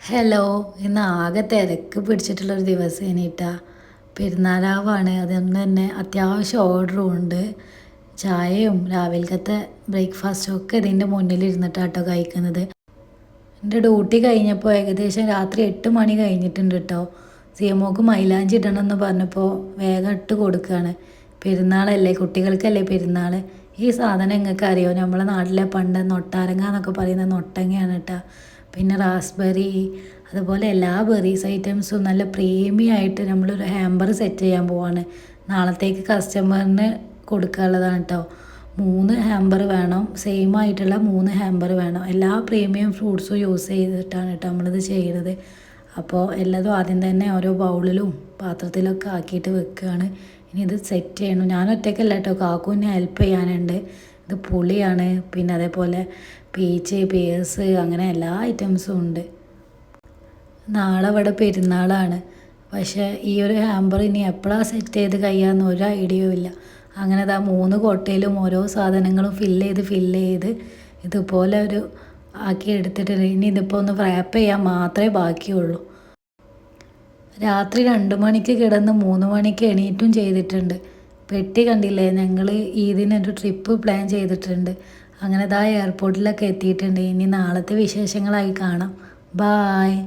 Hello, ഇന്ന് ആകെ തിരക്ക് പിടിച്ചിട്ടുള്ളൊരു ദിവസം ഇനിട്ടാ. പെരുന്നാളാവാണ്, അതുകൊണ്ട് തന്നെ അത്യാവശ്യം ഓർഡറും ഉണ്ട്. ചായയും രാവിലത്തെ ബ്രേക്ക്ഫാസ്റ്റും ഒക്കെ ഇതിൻ്റെ മുന്നിലിരുന്നിട്ടാട്ടോ കഴിക്കുന്നത്. എൻ്റെ ഡ്യൂട്ടി കഴിഞ്ഞപ്പോൾ ഏകദേശം രാത്രി 8 മണി കഴിഞ്ഞിട്ടുണ്ട് കേട്ടോ. സിഎംഒക്ക് മൈലാഞ്ചി ഇടണമെന്ന് പറഞ്ഞപ്പോൾ വേഗം ഇട്ട് കൊടുക്കുകയാണ്. പെരുന്നാളല്ലേ, കുട്ടികൾക്കല്ലേ പെരുന്നാൾ. ഈ സാധനം നിങ്ങൾക്ക് അറിയോ? നമ്മളെ നാട്ടിലെ പണ്ട് നൊട്ടാരങ്ങ എന്നൊക്കെ പറയുന്ന നൊട്ടങ്ങയാണ് കേട്ടോ. പിന്നെ റാസ്ബെറി, അതുപോലെ എല്ലാ ബെറീസ് ഐറ്റംസും നല്ല പ്രീമിയം ആയിട്ട് നമ്മളൊരു ഹാമ്പർ സെറ്റ് ചെയ്യാൻ പോവാണ്. നാളത്തേക്ക് കസ്റ്റമറിന് കൊടുക്കാനുള്ളതാണ് കേട്ടോ. 3 ഹാമ്പർ വേണം, സെയിം ആയിട്ടുള്ള 3 ഹാമ്പർ വേണം. എല്ലാ പ്രീമിയം ഫ്രൂട്ട്സും യൂസ് ചെയ്തിട്ടാണ് കേട്ടോ നമ്മളിത് ചെയ്യുന്നത്. അപ്പോൾ എല്ലാതും ആദ്യം തന്നെ ഓരോ ബൗളിലും പാത്രത്തിലൊക്കെ ആക്കിയിട്ട് വെക്കുകയാണ്. ഇനി ഇത് സെറ്റ് ചെയ്യണം. ഞാൻ ഒറ്റയ്ക്കല്ല കേട്ടോ, കാക്കുവിനെ ഹെൽപ്പ് ചെയ്യാനുണ്ട്. ഇത് പുളിയാണ്, പിന്നെ അതേപോലെ പീച്ച്, പേഴ്സ്, അങ്ങനെ എല്ലാ ഐറ്റംസും ഉണ്ട്. നാളെ ഇവിടെ പെരുന്നാളാണ്. പക്ഷേ ഈ ഒരു ഹാമ്പർ ഇനി എപ്പോഴാണ് സെറ്റ് ചെയ്ത് കഴിയാമെന്ന് ഒരു ഐഡിയയും ഇല്ല. അങ്ങനെ ഇതാ 3 കൊട്ടയിലും ഓരോ സാധനങ്ങളും ഫില്ല് ചെയ്ത് ഇതുപോലെ ഒരു ആക്കി എടുത്തിട്ടുണ്ട്. ഇനി ഇതിപ്പോൾ ഒന്ന് റാപ്പ് ചെയ്യാൻ മാത്രമേ ബാക്കിയുള്ളൂ. രാത്രി 2 മണിക്ക് കിടന്ന് 3 മണിക്ക് എണീറ്റും ചെയ്തിട്ടുണ്ട്. പെട്ടി കണ്ടില്ലേ, ഞങ്ങൾ ഇതിനൊരു ട്രിപ്പ് പ്ലാൻ ചെയ്തിട്ടുണ്ട്. അങ്ങനെ ഇതാ എയർപോർട്ടിലൊക്കെ എത്തിയിട്ടുണ്ട്. ഇനി നാളത്തെ വിശേഷങ്ങളായി കാണാം. ബായ്.